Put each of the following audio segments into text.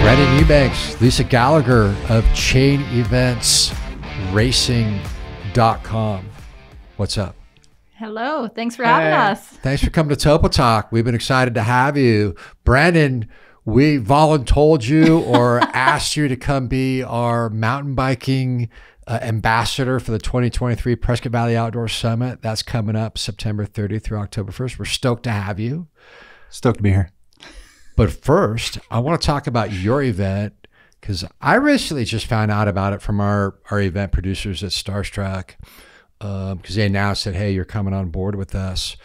Brandon Eubanks, Lisa Gallagher of Chain Events Racing.com. What's up? Hello. Thanks for having us. Thanks for coming to Topo Talk. We've been excited to have you. Brandon, we voluntold you or asked you to come be our mountain biking ambassador for the 2023 Prescott Valley Outdoor Summit. That's coming up September 30th through October 1st. We're stoked to have you. Stoked to be here. But first, I want to talk about your event because I recently just found out about it from our event producers at Starstruck because they announced that, hey, you're coming on board with us.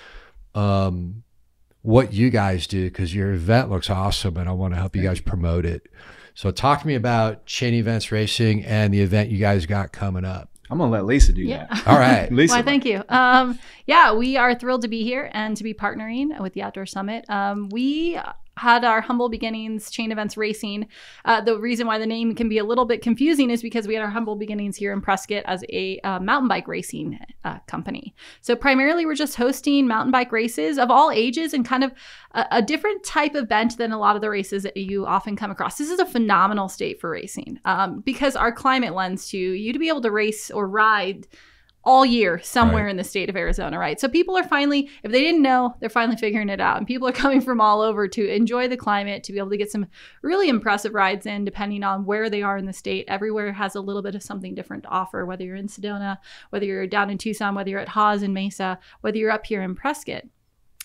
What you guys do, because your event looks awesome and I want to help you guys promote it. So talk to me about Chain Events Racing and the event you guys got coming up. I'm going to let Lisa do that. All right. Lisa. Why, thank you. Yeah, we are thrilled to be here and to be partnering with the Outdoor Summit. We had our humble beginnings, Chain Events Racing. The reason why the name can be a little bit confusing is because we had our humble beginnings here in Prescott as a mountain bike racing company. So primarily we're just hosting mountain bike races of all ages and kind of a different type of event than a lot of the races that you often come across. This is a phenomenal state for racing because our climate lends to you to be able to race or ride all year somewhere in the state of Arizona, right? So people are finally, if they didn't know, they're finally figuring it out. And people are coming from all over to enjoy the climate, to be able to get some really impressive rides in, depending on where they are in the state. Everywhere has a little bit of something different to offer, whether you're in Sedona, whether you're down in Tucson, whether you're at Haas and Mesa, whether you're up here in Prescott.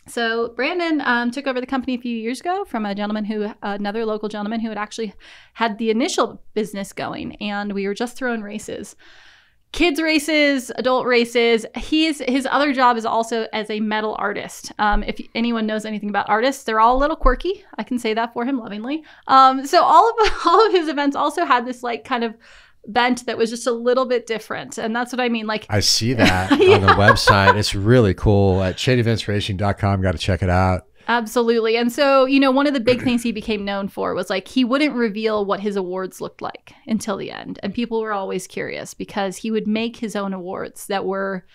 So Brandon took over the company a few years ago from a gentleman another local gentleman who had actually had the initial business going. And we were just throwing races. Kids races, adult races. His other job is also as a metal artist. If anyone knows anything about artists, they're all a little quirky. I can say that for him lovingly. So all of his events also had this like kind of bent that was just a little bit different. And that's what I mean. Like I see that on the website. It's really cool at chaineventsracing.com. Got to check it out. Absolutely. And so, one of the big things he became known for was like he wouldn't reveal what his awards looked like until the end. And people were always curious because he would make his own awards that were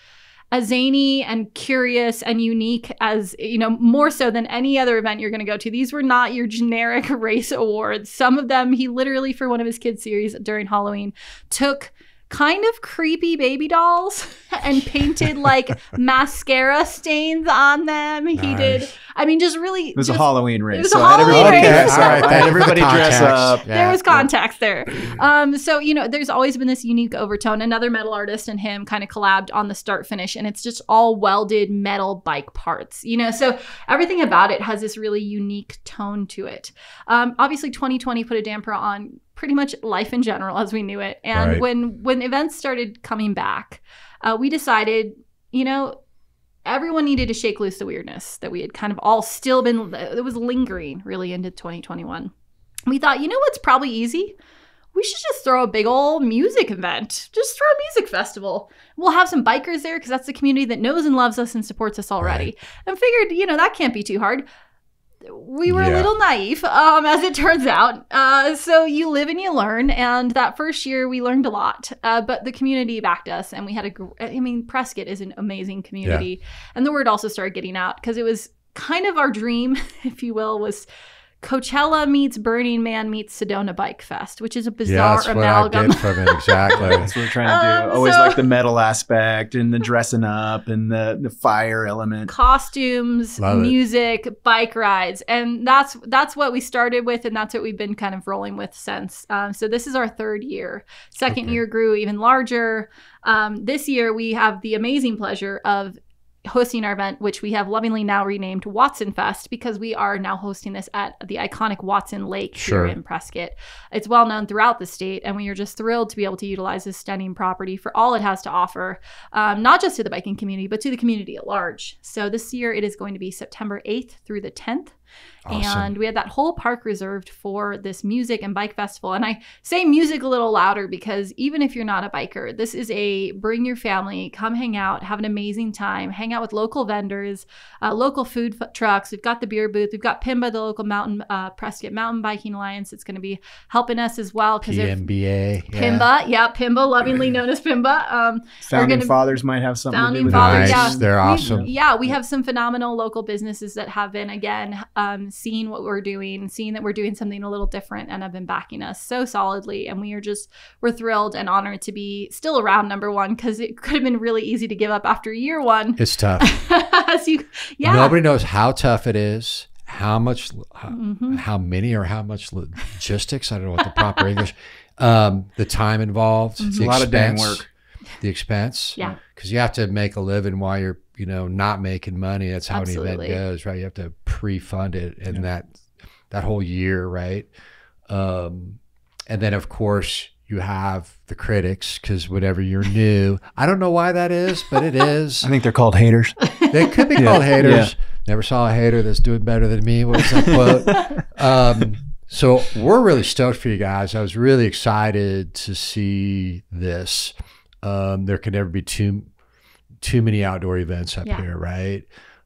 as zany and curious and unique as, more so than any other event you're going to go to. These were not your generic race awards. Some of them he literally, for one of his kids series during Halloween, took kind of creepy baby dolls and painted like mascara stains on them. Nice. He did. I mean, just really. It was a Halloween race. It was a Halloween race. All right. Everybody dress up. Yeah. There was context there. So, there's always been this unique overtone. Another metal artist and him kind of collabed on the start finish, and it's just all welded metal bike parts, so everything about it has this really unique tone to it. Obviously, 2020 put a damper on pretty much life in general as we knew it. And when events started coming back, we decided, everyone needed to shake loose the weirdness that we had kind of all still been, it was lingering really into 2021. We thought, what's probably easy? We should just throw a big old music event. Just throw a music festival. We'll have some bikers there because that's the community that knows and loves us and supports us already. Right. And figured, that can't be too hard. We were a little naive, as it turns out. So you live and you learn. And that first year we learned a lot, but the community backed us and we had Prescott is an amazing community. Yeah. And the word also started getting out because it was kind of our dream, if you will, was Coachella meets Burning Man meets Sedona Bike Fest, which is a bizarre amalgam. That's what I get from it, exactly. That's what we're trying to do. Always like the metal aspect and the dressing up and the fire element. Costumes, music, bike rides. And that's what we started with, and that's what we've been kind of rolling with since. So this is our third year. Second year grew even larger. This year we have the amazing pleasure of hosting our event, which we have lovingly now renamed Watson Fest because we are now hosting this at the iconic Watson Lake here in Prescott. It's well known throughout the state, and we are just thrilled to be able to utilize this stunning property for all it has to offer, not just to the biking community, but to the community at large. So this year it is going to be September 8th through the 10th. Awesome. And we had that whole park reserved for this music and bike festival. And I say music a little louder because even if you're not a biker, this is a bring your family, come hang out, have an amazing time, hang out with local vendors, local food trucks. We've got the beer booth. We've got PIMBA, the local Prescott Mountain Biking Alliance. It's going to be helping us as well. PMBA. PIMBA, PIMBA, lovingly known as PIMBA. Founding fathers might have something to do with fathers, it. Nice. They're awesome. We have some phenomenal local businesses that have been, again, seeing what we're doing, seeing that we're doing something a little different, and have been backing us so solidly. And we're thrilled and honored to be still around, number one, because it could have been really easy to give up after year one. It's tough. Nobody knows how tough it is, how much, how many or how much logistics. I don't know what the proper English. The time involved, a lot of dang work. The expense, because you have to make a living while you're, not making money. That's how an event goes, right? You have to pre-fund it, and that whole year, right? And then of course you have the critics, because whenever you're new, I don't know why that is, but it is. I think they're called haters. They could be called haters. Never saw a hater that's doing better than me. What was that quote? So we're really stoked for you guys. I was really excited to see this. There can never be too many outdoor events up here, right?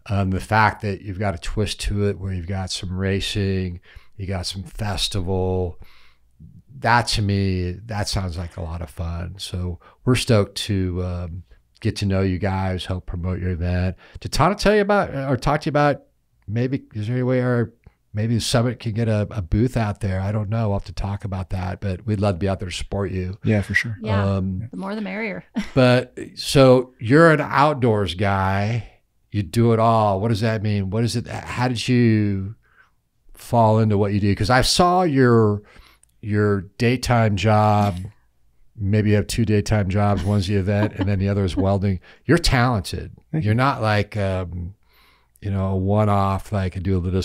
The fact that you've got a twist to it where you've got some racing, you got some festival, that to me, that sounds like a lot of fun. So we're stoked to get to know you guys, help promote your event. Did Tana tell you about or talk to you about, maybe, is there any way maybe the Summit can get a booth out there? I don't know. We'll have to talk about that, but we'd love to be out there to support you. Yeah, for sure. Yeah, the more the merrier. But so you're an outdoors guy. You do it all. What does that mean? What is it? How did you fall into what you do? Because I saw your daytime job. Maybe you have 2 daytime jobs. One's the event, and then the other is welding. You're talented. You're not like a one-off. Like I do a little.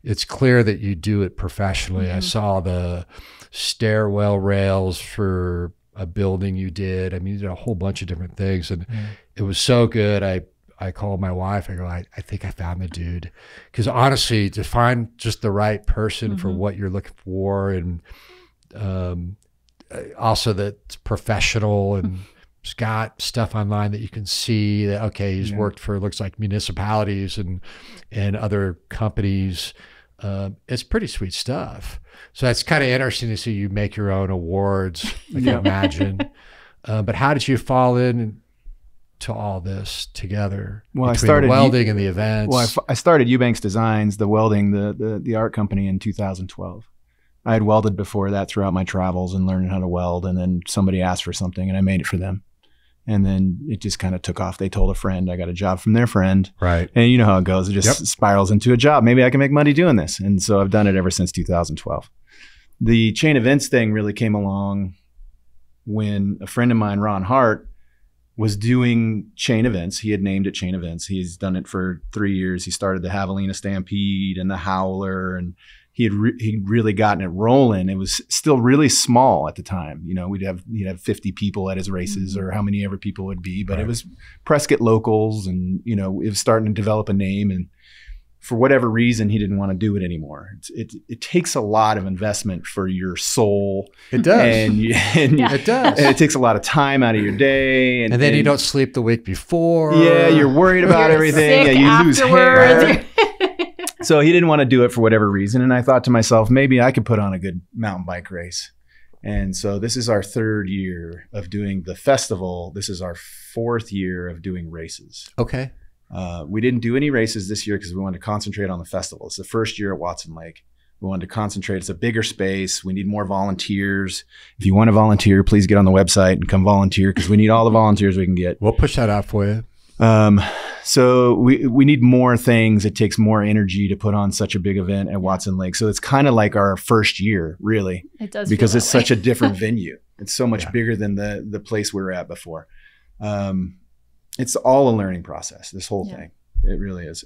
It's clear that you do it professionally. I saw the stairwell rails for a building you did. I mean, you did a whole bunch of different things, and it was so good. I called my wife. I go, I think I found the dude. Because honestly, to find just the right person for what you're looking for, and also that's professional and he's got stuff online that you can see that, okay, he's worked for, looks like municipalities and other companies. It's pretty sweet stuff. So it's kind of interesting to see you make your own awards, I can imagine. But how did you fall in to all this together? Well, I started welding and the events. Well, I started Eubanks Designs, the welding, the art company, in 2012. I had welded before that throughout my travels and learning how to weld, and then somebody asked for something and I made it for them. And then it just kind of took off. They told a friend, I got a job from their friend. Right. And you know how it goes. It just spirals into a job. Maybe I can make money doing this. And so I've done it ever since 2012. The chain events thing really came along when a friend of mine, Ron Hart, was doing chain events. He had named it Chain Events. He's done it for 3 years. He started the Javelina Stampede and the Howler, and he'd really gotten it rolling. It was still really small at the time. He'd have 50 people at his races, or how many ever people would be, but it was Prescott locals, and it was starting to develop a name. And for whatever reason, he didn't want to do it anymore. It takes a lot of investment for your soul. It does. It does. And it takes a lot of time out of your day. And then you don't sleep the week before. Yeah, you're worried about everything. Yeah, you lose hair. So he didn't want to do it for whatever reason. And I thought to myself, maybe I could put on a good mountain bike race. And so this is our 3rd year of doing the festival. This is our 4th year of doing races. Okay. We didn't do any races this year because we wanted to concentrate on the festival. It's the first year at Watson Lake. We wanted to concentrate. It's a bigger space. We need more volunteers. If you want to volunteer, please get on the website and come volunteer, because we need all the volunteers we can get. We'll push that out for you. So we need more things. It takes more energy to put on such a big event at Watson Lake. So it's kind of like our first year, really. It does, because it's such a different venue. It's so much bigger than the place we were at before. It's all a learning process, this whole thing. It really is.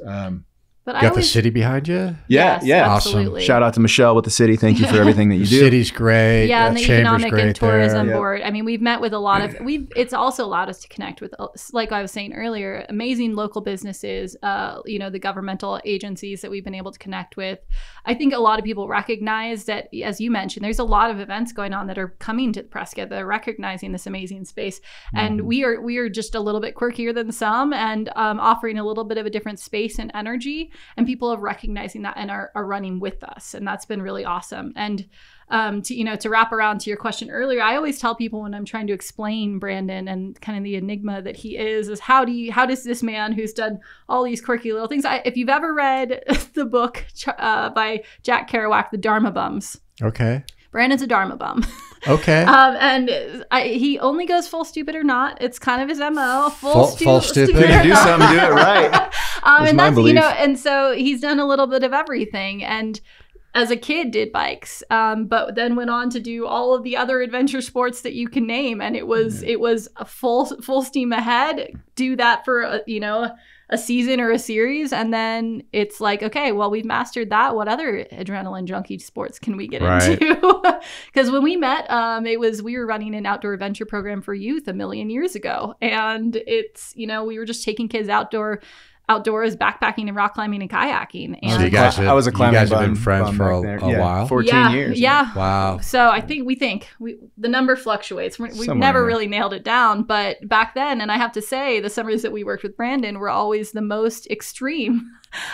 But you got the city behind you? Yeah, absolutely. Awesome. Shout out to Michelle with the city. Thank you for everything that you do. The city's great. Yeah, and the economic and tourism there. board. I mean, we've met with a lot of, it's also allowed us to connect with, like I was saying earlier, amazing local businesses, the governmental agencies that we've been able to connect with. I think a lot of people recognize that, as you mentioned, there's a lot of events going on that are coming to Prescott that are recognizing this amazing space. And we are just a little bit quirkier than some, and offering a little bit of a different space and energy. community, and people are recognizing that and are running with us. And that's been really awesome. And to wrap around to your question earlier, I always tell people when I'm trying to explain Brandon and kind of the enigma that he is how does this man who's done all these quirky little things, if you've ever read the book by Jack Kerouac, The Dharma Bums. Okay. Brandon's a Dharma bum. Okay. He only goes full stupid or not. It's kind of his MO. Full stupid. When you do something, do it right. And my that's, belief. and so he's done a little bit of everything. And as a kid did bikes, but then went on to do all of the other adventure sports that you can name. And it was a full steam ahead. Do that for a season or a series, and then it's like, okay, well, we've mastered that. What other adrenaline junkie sports can we get into? Because when we met, we were running an outdoor adventure program for youth a million years ago, and it's we were just taking kids outdoors backpacking and rock climbing and kayaking. And So I was a climbing you guys have bum been friends for a while. 14 years. Yeah. Wow. So we think the number fluctuates. We've Somewhere never in there. really nailed it down, but back then, and I have to say, the summers that we worked with Brandon were always the most extreme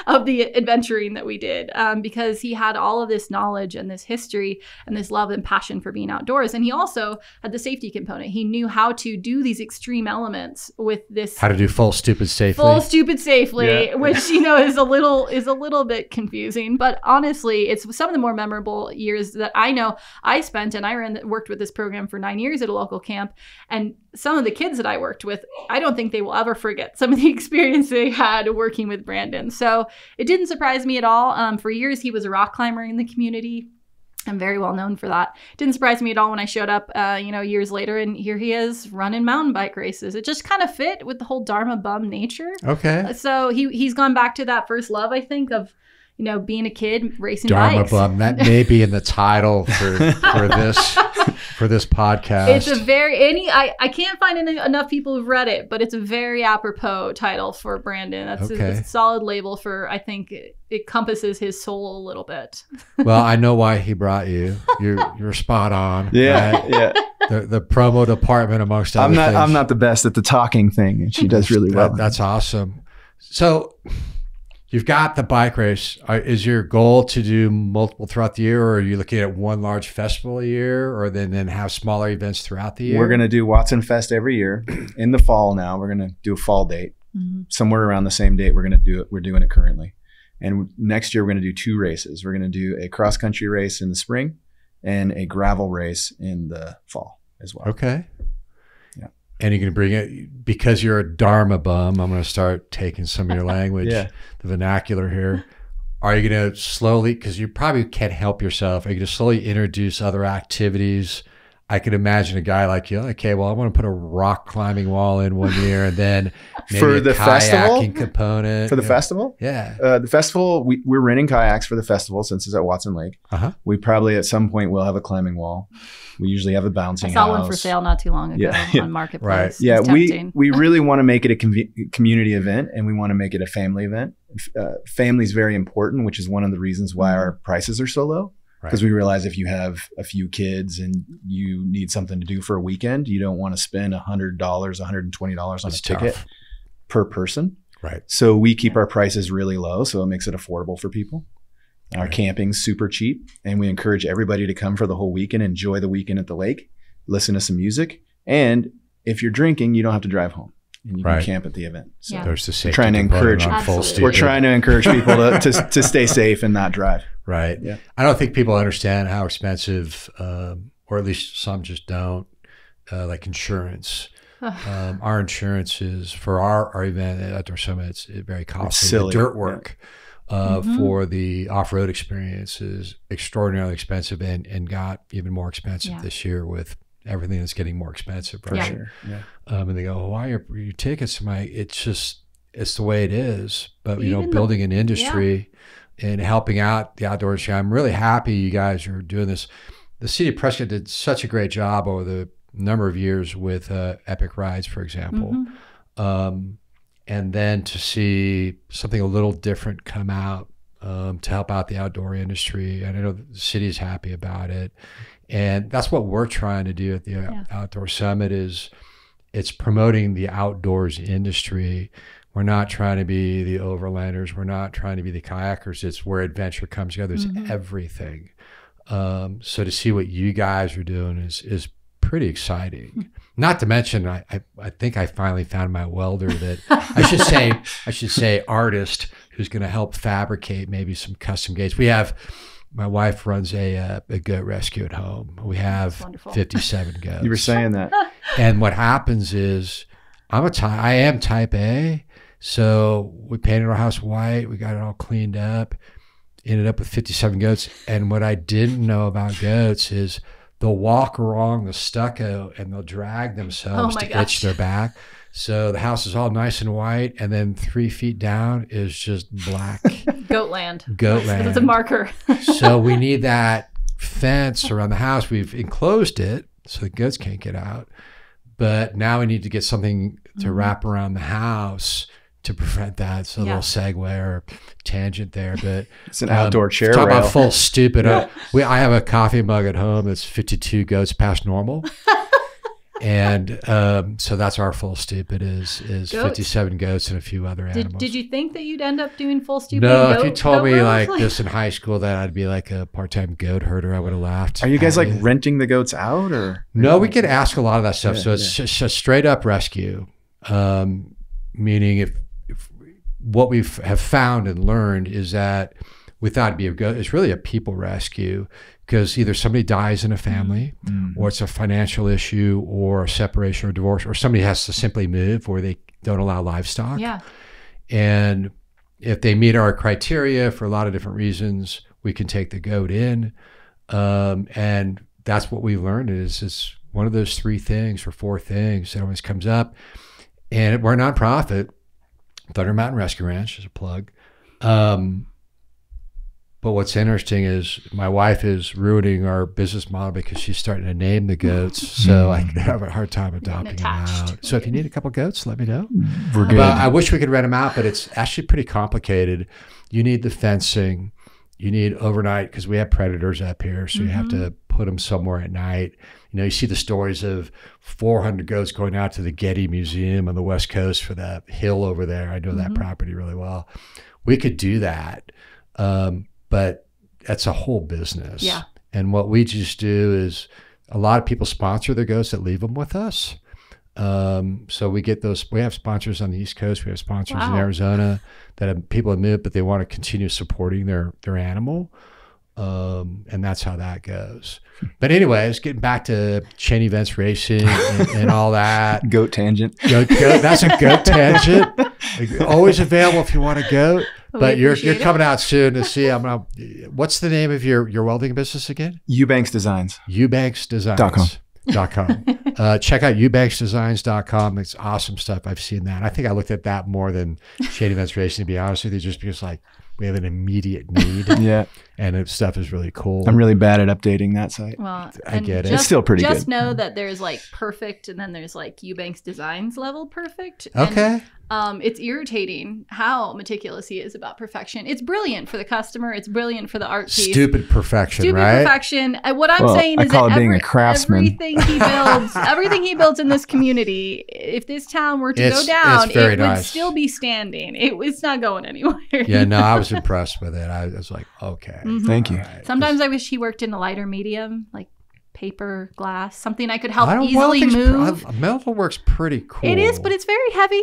of the adventuring that we did, because he had all of this knowledge and this history and this love and passion for being outdoors. And he also had the safety component. He knew how to do these extreme elements with this. How to do full stupid safely. Yeah. Which is a little bit confusing, but honestly, it's some of the more memorable years that I know I spent. And I worked with this program for 9 years at a local camp, and some of the kids that I worked with, I don't think they will ever forget some of the experience they had working with Brandon. So it didn't surprise me at all. For years, he was a rock climber in the community. I'm very well known for that. Didn't surprise me at all when I showed up, years later, and here he is running mountain bike races. It just kind of fit with the whole Dharma bum nature. Okay. So he's gone back to that first love, I think, of being a kid racing Dharma bikes. bum. That may be in the title for this podcast. It's a very I can't find enough people who've read it, but it's a very apropos title for Brandon. That's a solid label for, I think it encompasses his soul a little bit. Well, I know why he brought you. You're spot on. Yeah, right? yeah. The promo department, amongst other things. I'm not the best at the talking thing, and she does really well. That's awesome. So you've got the bike race. Is your goal to do multiple throughout the year, or are you looking at one large festival a year, or then have smaller events throughout the year? We're going to do Watson Fest every year in the fall now. We're going to do a fall date. Somewhere around the same date we're going to do it. We're doing it currently. And next year we're going to do 2 races. We're going to do a cross country race in the spring and a gravel race in the fall as well. Okay. Yeah. And you're going to bring it, because you're a Dharma bum, I'm going to start taking some of your language, the vernacular here. Are you going to slowly, because you probably can't help yourself, are you going to slowly introduce other activities? I could imagine a guy like you, okay, well, I want to put a rock climbing wall in one year, and then maybe For a the kayaking festival? component. For the festival? Yeah. The festival, we're renting kayaks for the festival since it's at Watson Lake. We probably at some point will have a climbing wall. We usually have a bouncing house. I saw one for sale not too long ago on Marketplace. Right. Yeah, It's we tempting. really want to make it a community event, and we want to make it a family event. Family is very important, which is one of the reasons why our prices are so low. Because we realize if you have a few kids and you need something to do for a weekend, you don't want to spend $100, $120 on a ticket per person. Right. So we keep our prices really low, so it makes it affordable for people. Our camping's super cheap, and we encourage everybody to come for the whole weekend, enjoy the weekend at the lake, listen to some music, and if you're drinking, you don't have to drive home, and you can camp at the event. So there's the safety trying to component encourage on full Absolutely. we're stupid. trying to encourage people to stay safe and not drive. Right. Yeah. I don't think people understand how expensive, or at least some just don't, like insurance. Our insurance is, for our event at Outdoor Summit, it's very costly. It's silly. The dirt work for the off-road experience is extraordinarily expensive, and got even more expensive this year with everything that's getting more expensive. Right? Sure. Yeah. And they go, well, why are your tickets? It's the way it is. But, Even building an industry and helping out the outdoor industry, I'm really happy you guys are doing this. The city of Prescott did such a great job over the number of years with Epic Rides, for example. And then to see something a little different come out to help out the outdoor industry. And I know the city is happy about it. And that's what we're trying to do at the Outdoor Summit, is it's promoting the outdoors industry We're not trying to be the overlanders. We're not trying to be the kayakers. It's where adventure comes together. It's everything. So to see what you guys are doing is pretty exciting. Not to mention, I think I finally found my welder that I should say artist who's going to help fabricate maybe some custom gates. My wife runs a goat rescue at home. We have 57 goats. You were saying that. And what happens is I am type A. So we painted our house white. We got it all cleaned up. Ended up with 57 goats. And what I didn't know about goats is they'll walk along the stucco and they'll drag themselves to itch their back. So the house is all nice and white, and then 3 feet down is just black. Goatland. Goatland. It's a marker. So we need that fence around the house. We've enclosed it so the goats can't get out. But now we need to get something to wrap around the house to prevent that. It's a little segue or tangent there, but it's an outdoor chair talk rail. About full stupid. I have a coffee mug at home that's 52 goats past normal. And so that's our full stupid is 57 goats and a few other animals. Did you think that you'd end up doing full stupid? No, if you told me like this in high school that I'd be like a part-time goat herder, I would have laughed. Are you guys like renting the goats out or? No, we get asked a lot of that stuff. So it's just a straight up rescue, meaning if what we have found and learned is that we thought it'd be it's really a people rescue, because either somebody dies in a family or it's a financial issue or a separation or divorce, or somebody has to simply move where they don't allow livestock. Yeah. And if they meet our criteria for a lot of different reasons, we can take the goat in. And that's what we've learned is it's one of those 3 things or 4 things that always comes up. And we're a nonprofit. Thunder Mountain Rescue Ranch is a plug. But what's interesting is my wife is ruining our business model because she's starting to name the goats. So I have a hard time adopting them out. So if you need a couple goats, let me know. We're good. I wish we could rent them out, but it's actually pretty complicated. You need the fencing. You need overnight because we have predators up here. So you have to put them somewhere at night. You know, you see the stories of 400 goats going out to the Getty Museum on the West Coast for that hill over there. I know that property really well. We could do that. But that's a whole business. Yeah. And what we just do is a lot of people sponsor their goats that leave them with us. So we get those. We have sponsors on the East Coast. We have sponsors in Arizona that have people have moved, but they want to continue supporting their animal. And that's how that goes. But anyways, getting back to chain events racing and all that. Goat tangent. Goat, that's a goat tangent. Always available if you want a goat. But you're coming out soon to see. What's the name of your welding business again? Eubanks Designs. EubanksDesigns.com. Check out EubanksDesigns.com. It's awesome stuff. I've seen that. I think I looked at that more than chain events racing, to be honest with you, just because like we have an immediate need. Yeah. And the stuff is really cool. I'm really bad at updating that site. Well, I get it. It's still pretty good. Just know that there's like perfect, and then there's like Eubanks Designs level perfect. Okay. And, it's irritating how meticulous he is about perfection. It's brilliant for the customer. It's brilliant for the art piece. Stupid perfection, Stupid right? perfection. What I'm saying is call that it being a craftsman. everything he builds in this community, if this town were to go down, it would still be standing. It's not going anywhere. Yeah, no, I was impressed with it. I was like, okay. Thank you. Right. Sometimes I wish he worked in a lighter medium, like paper, glass, something I could help easily move. Metal works pretty cool. It is, but it's very heavy.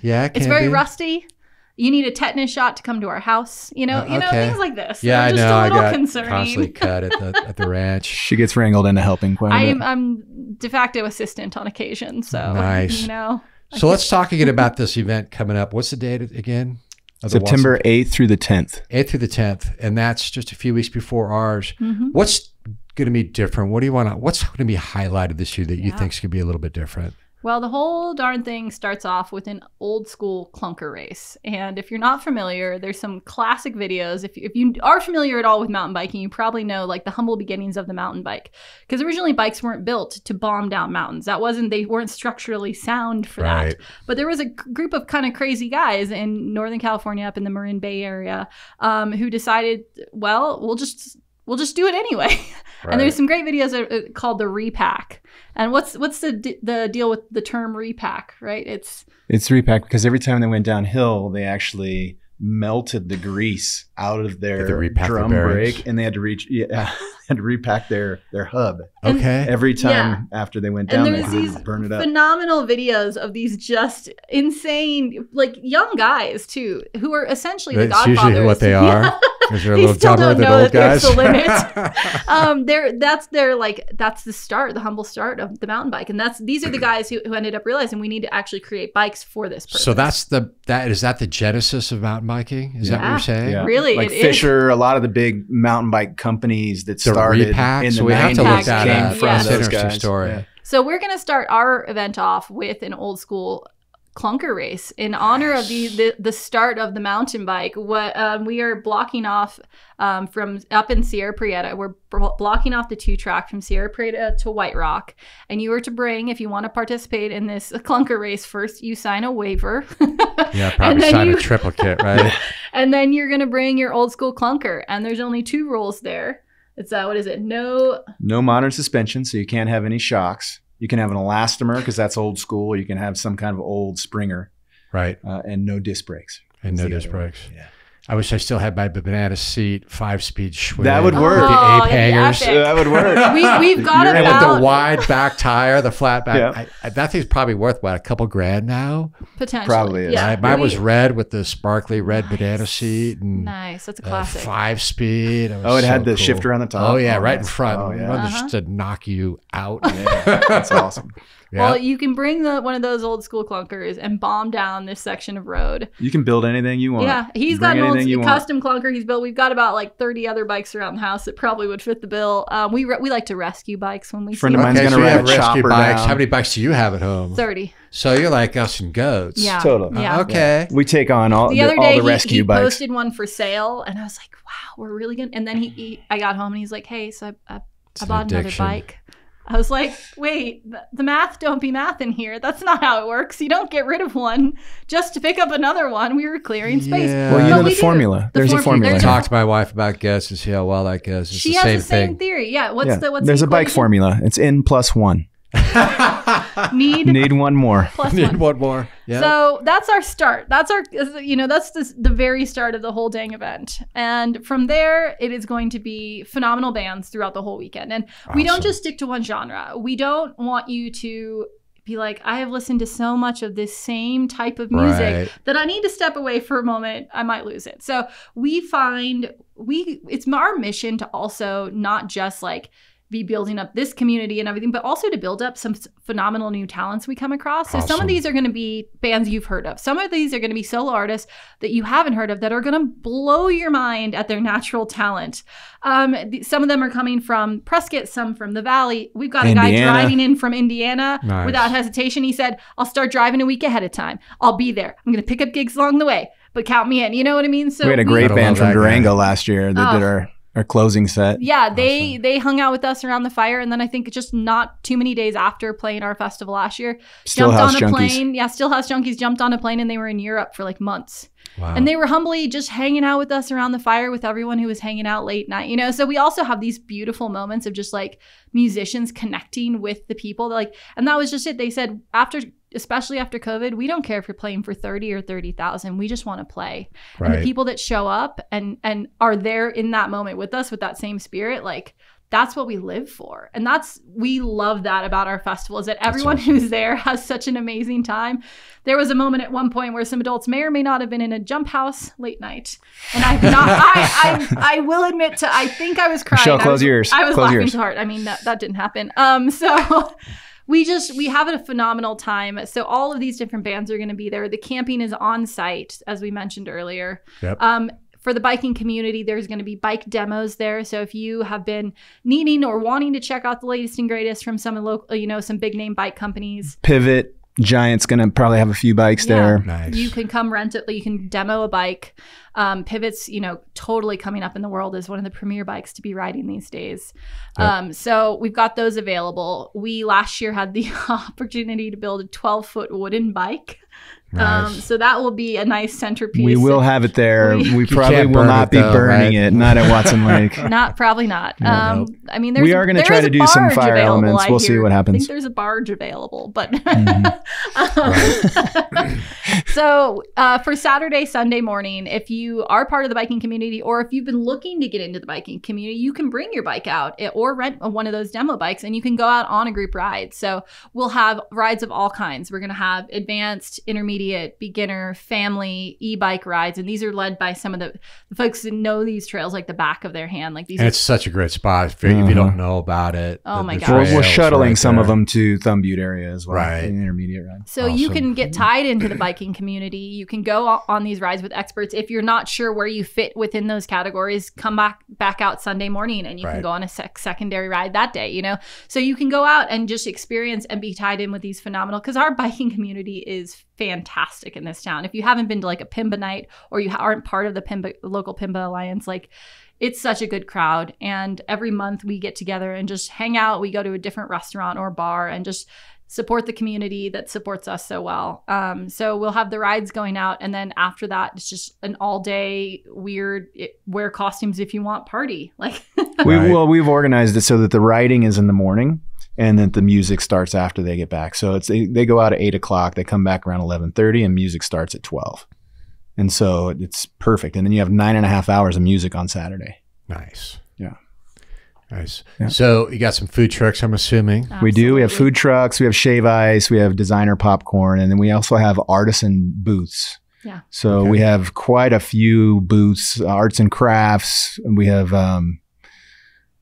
Yeah, it's very rusty. You need a tetanus shot to come to our house. You know, things like this. Yeah, just I know. A little I got concerning. constantly cut at the ranch. She gets wrangled into helping quite a bit. I'm de facto assistant on occasion, so nice. So let's talk again about this event coming up. What's the date again? September 8th through the 10th. 8th through the 10th, and that's just a few weeks before ours. What's going to be different? What's going to be highlighted this year that you think is going to be a little bit different? Well, the whole darn thing starts off with an old school clunker race. And if you're not familiar, there's some classic videos. If you are familiar at all with mountain biking, you probably know like the humble beginnings of the mountain bike. Because originally bikes weren't built to bomb down mountains. They weren't structurally sound for that. But there was a group of kind of crazy guys in Northern California up in the Marin Bay area who decided, well, we'll just we'll just do it anyway. And there's some great videos called the repack. And what's the deal with the term repack, right? It's repack because every time they went downhill, they actually melted the grease out of their drum brake, and they had to repack their hub. Okay. Every time after they went down, they had to burn it up. Phenomenal videos of these just insane, like young guys too, who are essentially the Godfathers. That's usually what they are. Because they're a little dumber than old guys. That's the start, the humble start of the mountain bike, and these are the guys who ended up realizing we need to actually create bikes for this purpose. So is that the genesis of mountain biking? Is that what you're saying? Yeah. Really, like Fisher, a lot of the big mountain bike companies that started repack? in the so we have to look 90s that came up. from That's an those interesting guys. story. Yeah. So we're going to start our event off with an old school clunker race in honor of the start of the mountain bike. We are blocking off from up in Sierra Prieta. We're blocking off the 2-track from Sierra Prieta to White Rock. And you are to bring, if you want to participate in this clunker race, first you sign a waiver. Yeah, probably sign a triplicate, right? And then you're going to bring your old school clunker. And there's only 2 rules there. It's what is it? No modern suspension, so you can't have any shocks. You can have an elastomer because that's old school. You can have some kind of old Springer. Right. And no disc brakes. And no disc brakes. Yeah. I wish I still had my banana seat 5-speed Schwinn. That would work. With the ape hangers. That would work. We've got and about with the wide back tire, the flat back. Yeah. That thing's probably worth a couple grand now. Potentially. Probably is. Yeah. Mine was red with the sparkly red banana seat. And nice. That's a classic. 5-speed. It had the shifter on the top. Oh yeah, right in front. Oh, yeah. Just to knock you out. Yeah, that's awesome. Yeah. Well, you can bring one of those old school clunkers and bomb down this section of road. You can build anything you want. Yeah, he's got an old custom clunker he's built. We've got about 30 other bikes around the house that probably would fit the bill. We like to rescue bikes when we friend of mine's gonna ride a chopper bikes. down. How many bikes do you have at home? 30. So you're like us and goats. Yeah, totally. Yeah. Okay. We take on all the other day. The rescue he bikes. Posted one for sale, and I was like, "Wow, we're really good." And then I got home and he's like, "Hey, so I bought another bike." I was like, wait, the math don't be math in here. That's not how it works. You don't get rid of one just to pick up another one. We were clearing space. Yeah. Well, you know the formula. There's a formula. I talked to my wife about guess and see how well that goes. It's she has the same theory. Yeah. What's There's a bike formula. It's N+1. Need one more. Need one more. Yeah. So that's our start. That's the very start of the whole dang event. And from there, it is going to be phenomenal bands throughout the whole weekend. And we don't just stick to one genre. We don't want you to be like, I have listened to so much of this same type of music that I need to step away for a moment. I might lose it. So it's our mission to also not just be building up this community and everything, but also to build up some phenomenal new talents we come across. So some of these are going to be bands you've heard of. Some of these are going to be solo artists that you haven't heard of that are going to blow your mind at their natural talent. Some of them are coming from Prescott, some from the Valley. We've got a guy driving in from Indiana without hesitation. He said, I'll start driving a week ahead of time. I'll be there. I'm going to pick up gigs along the way, but count me in. You know what I mean? So we had a great band from Durango last year that did our closing set. Yeah, they hung out with us around the fire, and then I think just not too many days after playing our festival last year, jumped on a plane. Yeah, Stillhouse Junkies jumped on a plane, and they were in Europe for months. Wow. And they were humbly just hanging out with us around the fire with everyone who was hanging out late night, So we also have these beautiful moments of just musicians connecting with the people. And that was just it. They said especially after COVID, we don't care if you're playing for 30 or 30,000. We just want to play. Right. And the people that show up and are there in that moment with us with that same spirit, that's what we live for. And we love that about our festival, is that everyone who's there has such an amazing time. There was a moment at one point where some adults may or may not have been in a jump house late night. And I will admit I think I was crying. Michelle, close your ears. I was laughing so hard. I mean, that didn't happen. So we have a phenomenal time. So all of these different bands are going to be there. The camping is on site, as we mentioned earlier. Yep. For the biking community, there's going to be bike demos there. So if you have been needing or wanting to check out the latest and greatest from some local, some big name bike companies, Pivot, Giant's going to probably have a few bikes there. Nice. You can come rent it. You can demo a bike. Pivot's, totally coming up in the world as one of the premier bikes to be riding these days. Yep. So we've got those available. We last year had the opportunity to build a 12-foot wooden bike Nice. So that will be a nice centerpiece. We will have it there. We probably can't will burn not it be though, burning right? it. Not at Watson Lake. Probably not. Nope. I mean, We are going to try to do some fire elements. We'll see what I happens. think there's a barge available, but Right. so for Saturday, Sunday morning, if you are part of the biking community, or if you've been looking to get into the biking community, you can bring your bike out or rent one of those demo bikes, and you can go out on a group ride. So we'll have rides of all kinds. We're going to have advanced, intermediate, beginner, family, e-bike rides, and these are led by some of the folks that know these trails like the back of their hand. Like these, And it's such a great spot if you don't know about it. Oh my gosh. We're trails shuttling right some of there. them to Thumb Butte area as well. Right. The intermediate ride. So you Awesome. can get tied into the biking community. You can go on these rides with experts. If you're not sure where you fit within those categories, come back out Sunday morning, and you can Right. go on a secondary ride that day, you know? So you can go out and just experience and be tied in with these phenomenal, because our biking community is fantastic in this town. If you haven't been to like a PIMBA night, or you aren't part of the local PIMBA Alliance, like it's such a good crowd. And every month we get together and just hang out. We go to a different restaurant or bar and just support the community that supports us so well. So we'll have the rides going out, and then after that, it's just an all-day weird wear costumes if you want party. Like Right. We've organized it so that the riding is in the morning, and that the music starts after they get back. So they go out at 8:00, they come back around 11:30, and music starts at 12. And so it's perfect. And then you have 9.5 hours of music on Saturday. Nice. Yeah. Nice. Yeah. So you got some food trucks, I'm assuming. We do. We have Absolutely. food trucks, we have shave ice, we have designer popcorn, and then we also have artisan booths. Yeah. So Okay. we have quite a few booths, arts and crafts.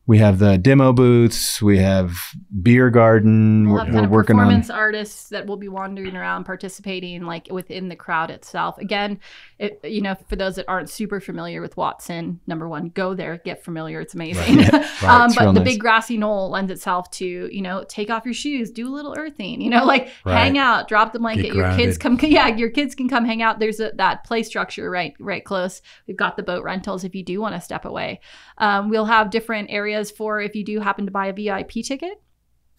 We have the demo booths. We have beer garden. We'll have kind We're of working on. performance artists that will be wandering around, participating like within the crowd itself. Again, for those that aren't super familiar with Watson, number one, go there, get familiar. It's amazing. Right. Right. It's But real the nice. big grassy knoll lends itself to, take off your shoes, do a little earthing, Right. hang out, drop the blanket. Get Your kids grounded. your kids can come hang out. There's that play structure right close. We've got the boat rentals if you do want to step away. We'll have different areas for if you do happen to buy a VIP ticket.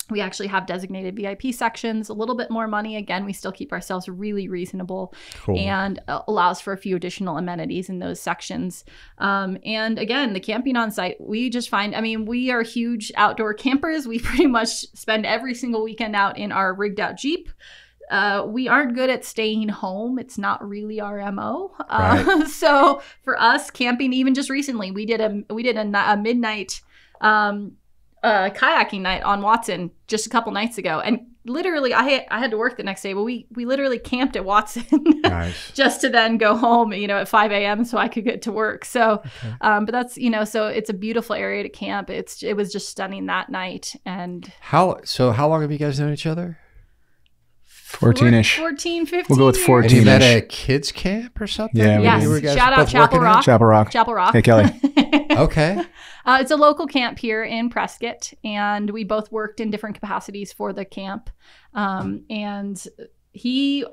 We actually have designated VIP sections, a little bit more money. Again, we still keep ourselves really reasonable, Cool. and allows for a few additional amenities in those sections. And again, the camping on site, we just find, we are huge outdoor campers. We pretty much spend every single weekend out in our rigged out Jeep. We aren't good at staying home. It's not really our MO. Right. So for us, camping, even just recently, we did a midnight kayaking night on Watson just a couple nights ago, and literally I had to work the next day, but we literally camped at Watson Nice. just to then go home at 5 a.m. so I could get to work. So but that's so it's a beautiful area to camp. It was just stunning that night. And How long have you guys known each other? 14-ish. 14, 15 We'll go with years. 14. And you met 14-ish. at a kids camp or something? Yeah, we Yes. did. You were guys Shout out both Chapel working out? Rock. Chapel Rock. Chapel Rock. Hey, Kelly. Okay. It's a local camp here in Prescott, and we both worked in different capacities for the camp. I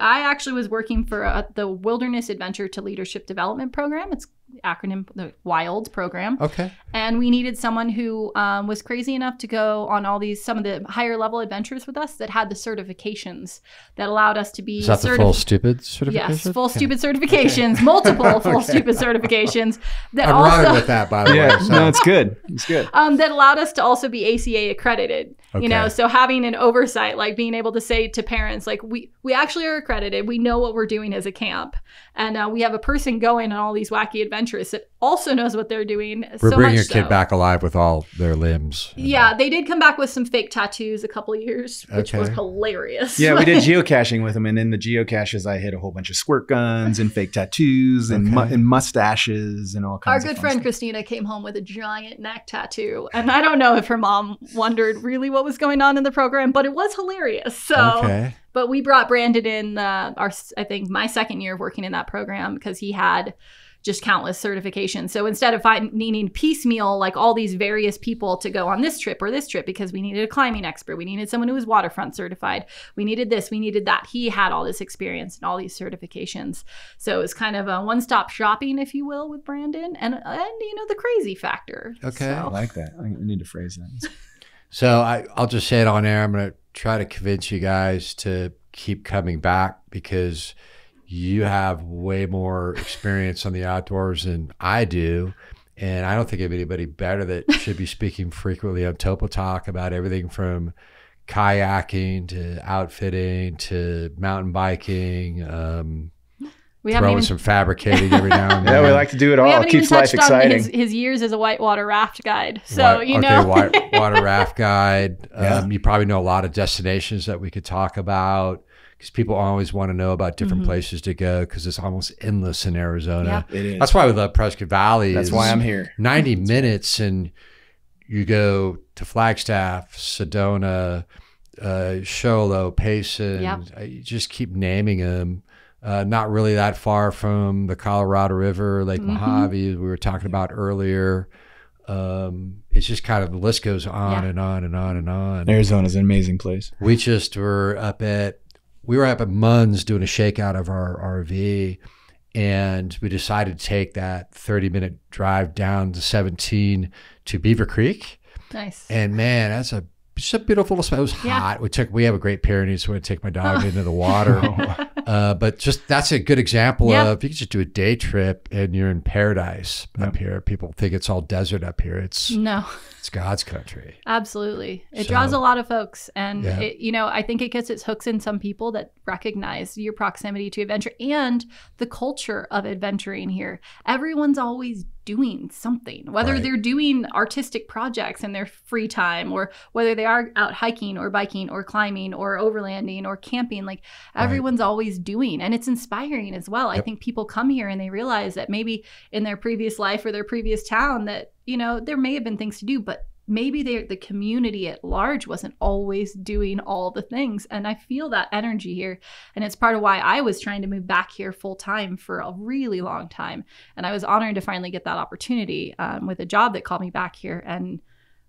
actually was working for the Wilderness Adventure to Leadership Development Program. It's acronym, the WILD program. Okay. And we needed someone who was crazy enough to go on some of the higher level adventures with us that had the certifications that allowed us to be Is that the full stupid certification? Yes, full Okay. stupid certifications, multiple full stupid certifications that I'm also running with that, by the Yeah, way. So. no, it's good. It's good. that allowed us to also be ACA accredited. Okay. So having an oversight, like being able to say to parents, like we actually are accredited. We know what we're doing as a camp, and we have a person going on all these wacky adventures that also knows what they're doing. We're so bringing much your kid so. back alive with all their limbs. Yeah, they did come back with some fake tattoos a couple of years, which was Okay. hilarious. Yeah, we did geocaching with them, and in the geocaches, I hid a whole bunch of squirt guns and fake tattoos and, Okay. and mustaches and all Our kinds of good fun friend stuff. Christina came home with a giant neck tattoo, and I don't know if her mom wondered really what was going on in the program, but it was hilarious. So, Okay. but we brought Brandon in I think my second year of working in that program, because he had just countless certifications. So instead of needing piecemeal like all these various people to go on this trip or this trip, because we needed a climbing expert, we needed someone who was waterfront certified, we needed this, we needed that. He had all this experience and all these certifications. So it was kind of a one-stop shopping, if you will, with Brandon, and the crazy factor. Okay. I So, like that. I need to phrase that. So I'll just say it on air. I'm going to try to convince you guys to keep coming back, because you have way more experience on the outdoors than I do. And I don't think of anybody better that should be speaking frequently on Topo Talk about everything from kayaking to outfitting to mountain biking, We haven't throwing even, some fabricating every now and then. Yeah, we like to do it we all. haven't It keeps even life touched on exciting. his years as a whitewater raft guide. So, Water raft guide. Yeah. You probably know a lot of destinations that we could talk about because people always want to know about different places to go because it's almost endless in Arizona. It is. That's why we love Prescott Valley. That's is why I'm here. 90 minutes and you go to Flagstaff, Sedona, Show Low, Payson. Yep. You just keep naming them. Not really that far from the Colorado River, Lake Mojave, we were talking about earlier. It's just kind of, the list goes on and on and on and on. Arizona's an amazing place. We just were up at Munns doing a shakeout of our RV, and we decided to take that 30-minute drive down to 17 to Beaver Creek. Nice. And man, it's a beautiful spot. It was hot. We have a Great Pyrenees, so we take my dog into the water. But just that's a good example of, you can just do a day trip and you're in paradise up here. People think it's all desert up here. It's God's country. Absolutely. It draws a lot of folks. And, Yeah. I think it gets its hooks in some people that recognize your proximity to adventure and the culture of adventuring here. Everyone's always doing something, whether Right. they're doing artistic projects in their free time or whether they are out hiking or biking or climbing or overlanding or camping. Like everyone's always doing, and it's inspiring as well. I think people come here and they realize that maybe in their previous life or their previous town that, there may have been things to do, but maybe the community at large wasn't always doing all the things. And I feel that energy here. And it's part of why I was trying to move back here full time for a really long time. And I was honored to finally get that opportunity with a job that called me back here. And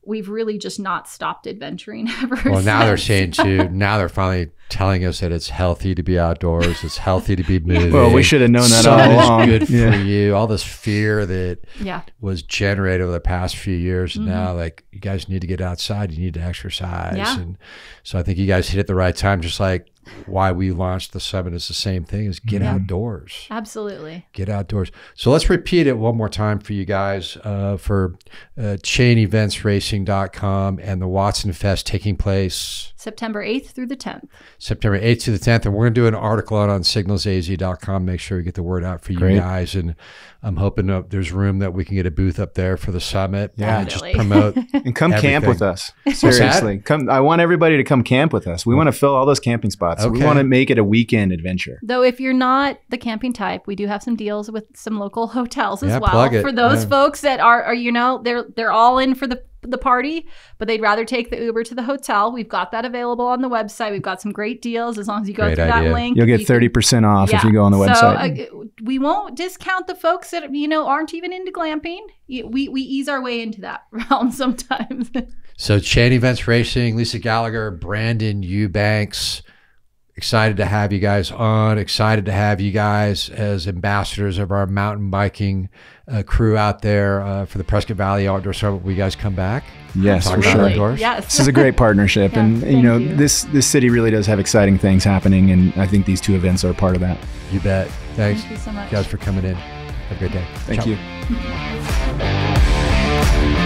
we've really just not stopped adventuring ever Well, now they're since. saying too, now they're finally telling us that it's healthy to be outdoors. It's healthy to be moving. Well, we should have known that Sun all is along. good Yeah. for you. All this fear that Yeah. was generated over the past few years. And now, like, you guys need to get outside. You need to exercise. Yeah. And so I think you guys hit it the right time, just like why we launched the summit is the same thing, is get outdoors. Absolutely. Get outdoors. So let's repeat it one more time for you guys for chaineventsracing.com and the Watson Fest taking place September 8th through the 10th. September 8th to the 10th. And we're going to do an article on signalsaz.com. Make sure we get the word out for you Great. guys. And I'm hoping there's room that we can get a booth up there for the summit. Yeah. And just Definitely. promote. And come camp Everything. with us. Seriously. Come. I want everybody to come camp with us. We want to fill all those camping spots. We Okay. want to make it a weekend adventure. Though if you're not the camping type, we do have some deals with some local hotels as Yeah, well. plug it. For those Yeah. folks that are they're all in for the party, but they'd rather take the Uber to the hotel. We've got that available on the website. We've got some great deals as long as you go Great through idea. that link. You'll get you can- 30% off if you go on the So website. we won't discount the folks that aren't even into glamping. We ease our way into that realm sometimes. So Chain Events Racing, Lisa Gallagher, Brandon Eubanks, excited to have you guys on. Excited to have you guys as ambassadors of our mountain biking crew out there for the Prescott Valley Outdoor Summit. Will you guys come back? Yes, Talk for about sure. outdoors? Yes. This is a great partnership. Yeah, And, thank you. this city really does have exciting things happening. And I think these two events are a part of that. You bet. Thanks, Thank you so much. guys, for coming in. Have a great day. Thank Ciao. you.